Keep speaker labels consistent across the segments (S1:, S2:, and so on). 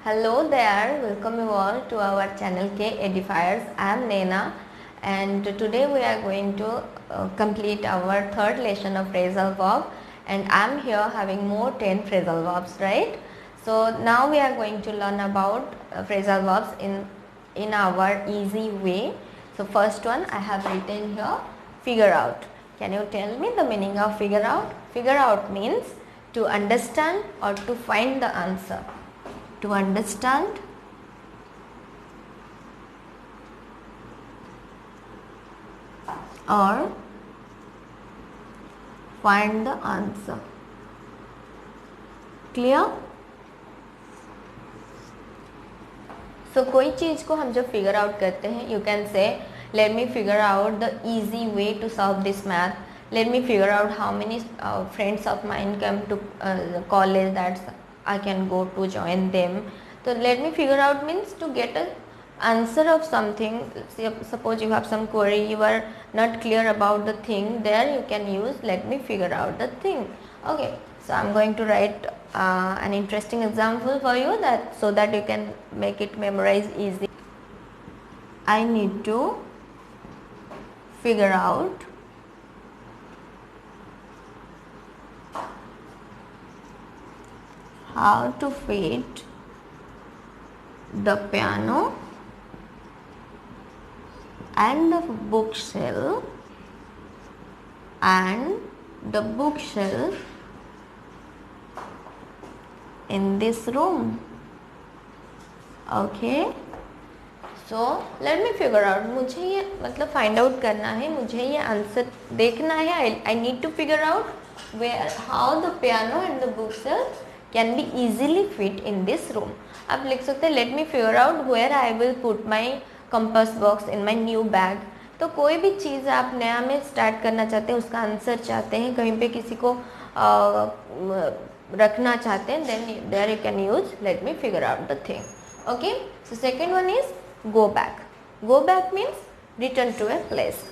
S1: Hello there, welcome you all to our channel K Edifiers. I am Nena and today we are going to complete our third lesson of phrasal verb, and I am here having more 10 phrasal verbs, right? So now we are going to learn about phrasal verbs in our easy way. So first one I have written here, figure out. Can you tell me the meaning of figure out? Figure out means to understand or to find the answer. To understand or find the answer. Clear? So कोई चीज़ को हम जब figure out करते हैं, you can say let me figure out the easy way to solve this math. Let me figure out how many friends of mine come to college that I can go to join them. So let me figure out means to get an answer of something. Suppose you have some query, you are not clear about the thing, there you can use let me figure out the thing. Okay, so I'm going to write an interesting example for you so that you can make it memorize easy. I need to figure out how to fit the piano and the bookshelf in this room. Okay, so let me figure out. मुझे ये मतलब find out करना है, मुझे ये answer देखना है. I need to figure out how the piano and the bookshelf can be easily fit in this room. आप लिख सकते हैं let me figure out where I will put my compass box in my new bag. तो कोई भी चीज़ आप नया में स्टार्ट करना चाहते हैं, उसका आंसर चाहते हैं, कहीं पे किसी को रखना चाहते हैं, then there you can use let me figure out the thing. Okay, so second one is go back. Go back means return to a place.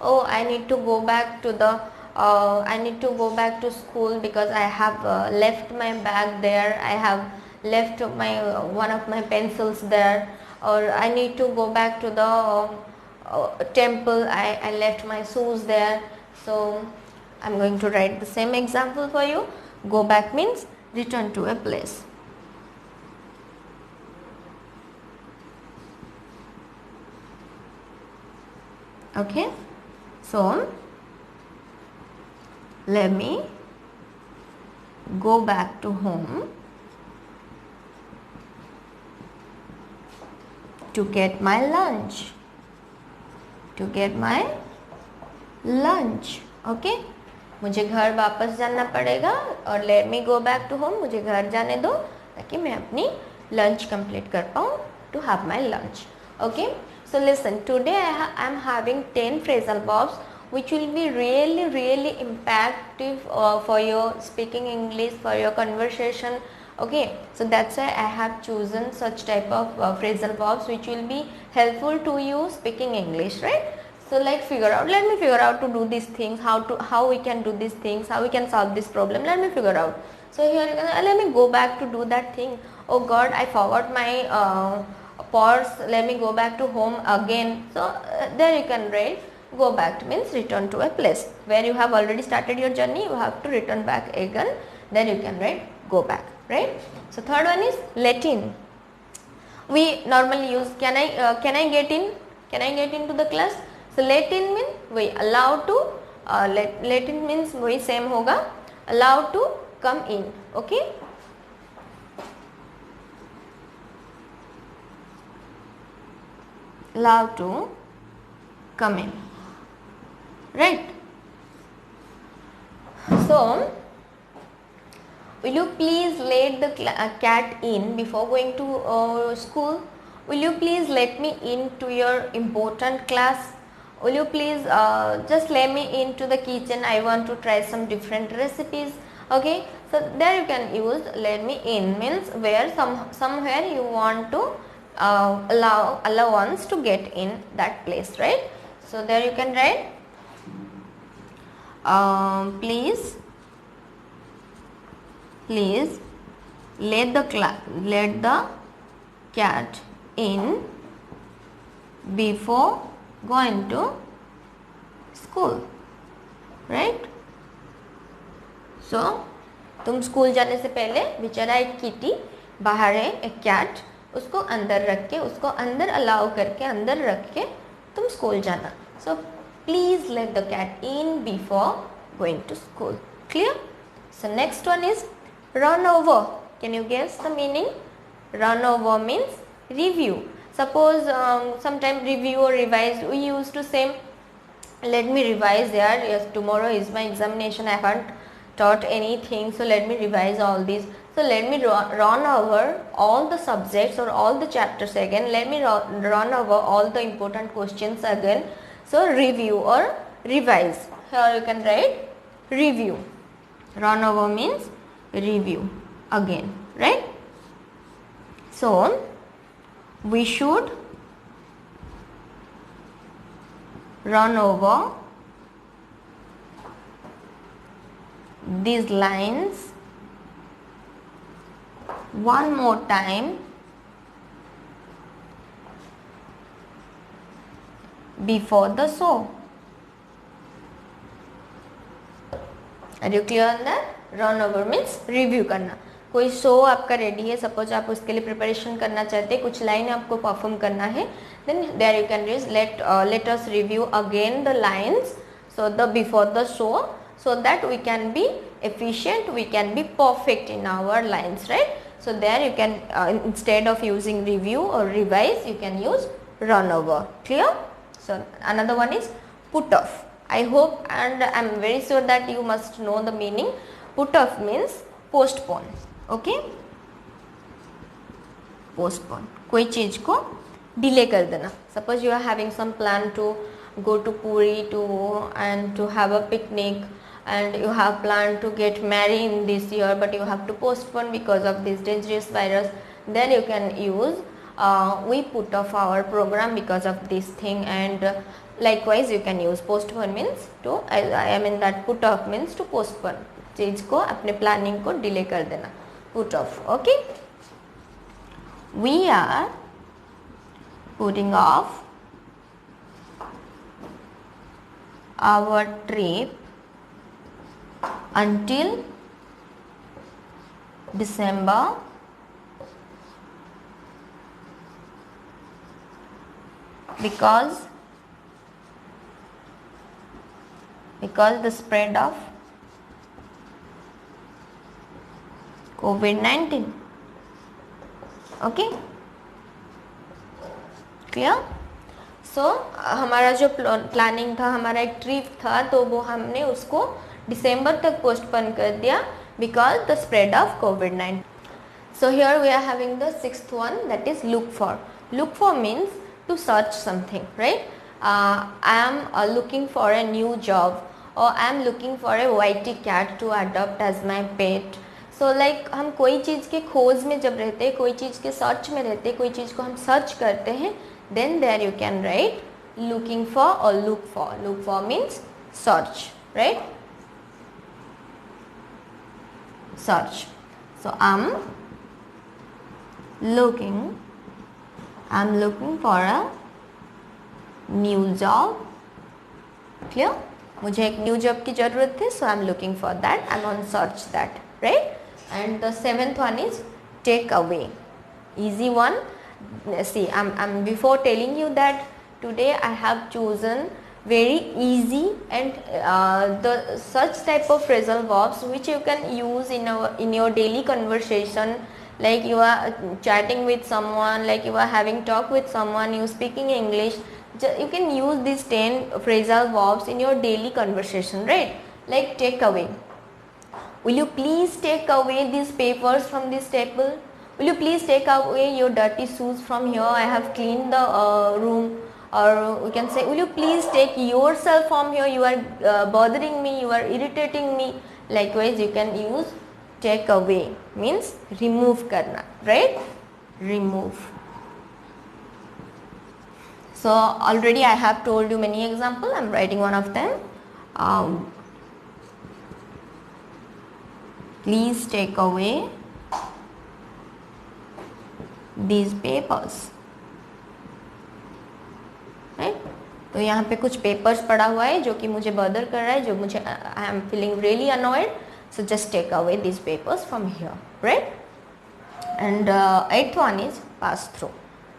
S1: Oh, I need to go back to the I need to go back to school because I have left my bag there. I have left my one of my pencils there. Or I need to go back to the temple. I left my shoes there. So I'm going to write the same example for you. Go back means return to a place. Okay, so let me go back to home to get my lunch. Okay, मुझे घर वापस जाना पड़ेगा और let me go back to home, मुझे घर जाने दो ताकि मैं अपनी lunch complete कर पाऊँ, to have my lunch. Okay, so listen, today I am having 10 phrasal verbs which will be really impactful for your speaking English, for your conversation. Okay, so that's why I have chosen such type of phrasal verbs which will be helpful to you speaking English, right? So like let me figure out to do these things, how we can do these things, how we can solve this problem, let me figure out. So here you can let me go back to do that thing. Oh God, I forgot my purse, let me go back to home again. So there you can write go back means return to a place where you have already started your journey, you have to return back again, then you can write go back, right? So third one is let in. We normally use can I get in, can I get into the class. So let in means we allow to let in means वही same होगा, allow to come in. Okay, allow to come in, right? So will you please let the cat in before going to school? Will you please let me into your important class? Will you please just let me into the kitchen, I want to try some different recipes. Okay, so there you can use let me in means where somewhere you want to allow ones to get in that place, right? So there you can write please let the cat in before going to school, right? So तुम school जाने से पहले बेचारा एक kitty बाहर है, एक cat, उसको अंदर रख के, उसको अंदर अलाउ करके, अंदर रख के तुम स्कूल जाना. So please let the cat in before going to school. Clear? So next one is run over. Can you guess the meaning? Run over means review. Suppose sometime review or revise, we used to say, let me revise there. Yes, tomorrow is my examination. I haven't taught anything, so let me revise all these. So let me run over all the subjects or all the chapters again. Let me run over all the important questions again. So review or revise. Here you can write review. Run over means review again, right? So we should run over these lines one more time before the show. Are you clear on that? Run over means review करना. कोई show आपका ready है, suppose आप उसके लिए preparation करना चाहते हैं, कुछ लाइन आपको परफॉर्म करना है, then there you can use let us review again the lines, so the before the show, so that we can be efficient, we can be perfect in our lines, right? So there you can instead of using review or revise, you can use run over. Clear? So another one is put off. I hope and I am very sure that you must know the meaning. Put off means postpone. Okay, postpone, कोई चीज को delay कर देना. Suppose you are having some plan to go to Puri to and to have a picnic and you have planned to get married in this year, but you have to postpone because of this dangerous virus, then you can use we put off our program because of this thing. And likewise you can use postpone means to I mean that put off means to postpone, चीज को अपने planning को delay कर देना, put off. Okay, we are putting off our trip until December because the spread of COVID-19. Okay, clear? So हमारा जो planning था, हमारा एक ट्रिप था, तो वो हमने उसको दिसंबर तक पोस्टपोन कर दिया because the spread of COVID-19. So here we are having the sixth one, that is look for. Look for means to search something, right? I am looking for a new job और I am looking for a whitey cat to adopt as my pet. So like हम कोई चीज़ के खोज में जब रहते हैं, कोई चीज़ के सर्च में रहते हैं, कोई चीज़ को हम सर्च करते हैं, then there you can write looking for और look for. Look for means search, right? Search. So I'm looking for a new job. Clear? मुझे एक न्यू जॉब की जरूरत है, so I'm looking for that. I'm on search that, right? And the seventh one is take away. Easy one. See, I'm before telling you that today I have chosen very easy and the such type of phrasal verbs which you can use in your daily conversation, like you are chatting with someone, like you are having talk with someone, you speaking English, you can use these 10 phrasal verbs in your daily conversation, right? Like take away. Will you please take away these papers from this table? Will you please take away your dirty shoes from here? I have cleaned the room. Or we can say, will you please take yourself from here? You are bothering me, you are irritating me. Likewise, you can use take away, means remove karna, right? Remove. So already I have told you many examples. I am writing one of them. Please take away these papers, right? तो यहाँ पे कुछ papers पड़ा हुआ है जो कि मुझे बदर कर रहा है, जो मुझे I am feeling really annoyed, so just take away this papers from here, right? And eighth one is pass through.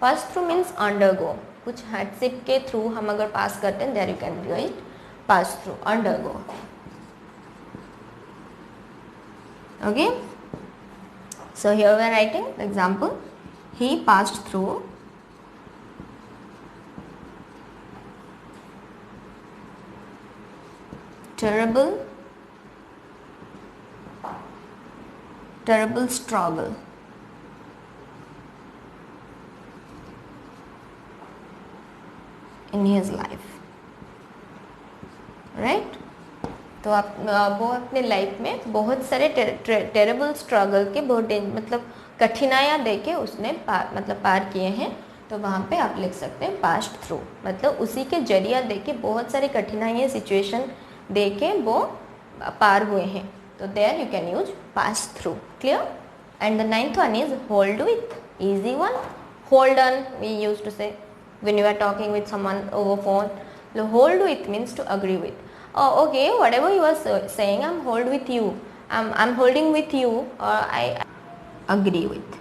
S1: Pass through means undergo. कुछ हार्डशिप के थ्रू हम अगर पास करते हैं, there you can do it pass through, undergo. Okay, so here we are writing the example. He passed through terrible struggle in his life, right? तो आप वो अपने लाइफ में बहुत सारे टेरेबल स्ट्रगल के बहुत मतलब कठिनाइयाँ दे के उसने पार किए हैं. तो वहाँ पे आप लिख सकते हैं पास्ट थ्रू, मतलब उसी के जरिया दे के बहुत सारे कठिनाइयाँ सिचुएशन दे के वो पार हुए हैं. तो there you can use past through. Clear? And the ninth one is hold with. Easy one. Hold on we use to say when you are talking with someone over phone. Hold with means to agree with. Oh, okay, whatever you are saying, I'm hold with you. I'm holding with you, or I agree with.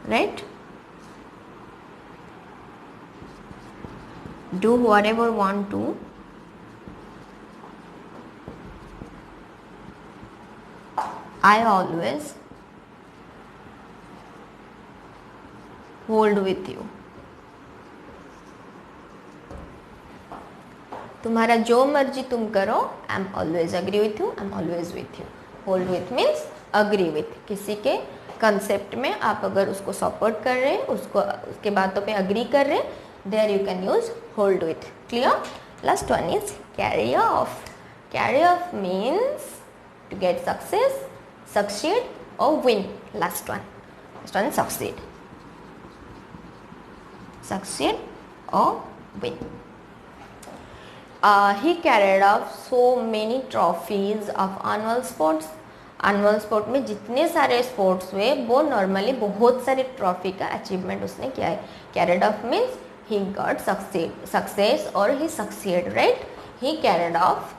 S1: Right? Do whatever want to. I always hold with you. तुम्हारा जो मर्जी तुम करो, I am always agree with you, I am always with you. Hold with means agree with. किसी के concept में आप अगर उसको सपोर्ट कर रहे हैं, उसको उसके बातों पे अग्री कर रहे हैं, there you can use hold with. Clear? Last one is carry off. Carry off means to get success, succeed और win. Last one succeed. Succeed और win. He carried off so many trophies of annual sports. Annual sport में जितने सारे sports हुए वो normally बहुत सारे trophy का अचीवमेंट उसने किया है. Carried off means he got success और he succeed, right? He carried off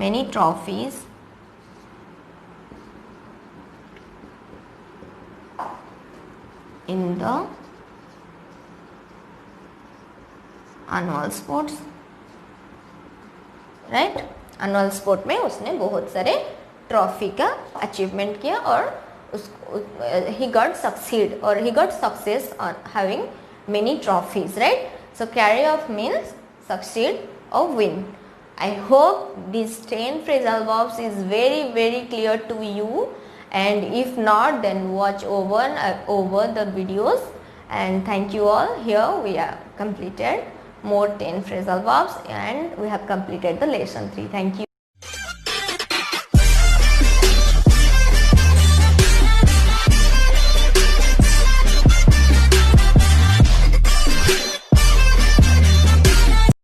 S1: many trophies in the annual sports, right? Annual sport में उसने बहुत सारे ट्रॉफी का अचीवमेंट किया और he got succeed or he got success on having many trophies, right? So carry off means succeed or win. I hope this 10 phrasal verbs is very clear to you, and if not, then watch over the videos. And thank you all. Here we have completed more 10 phrasal verbs and we have completed the lesson 3. Thank you.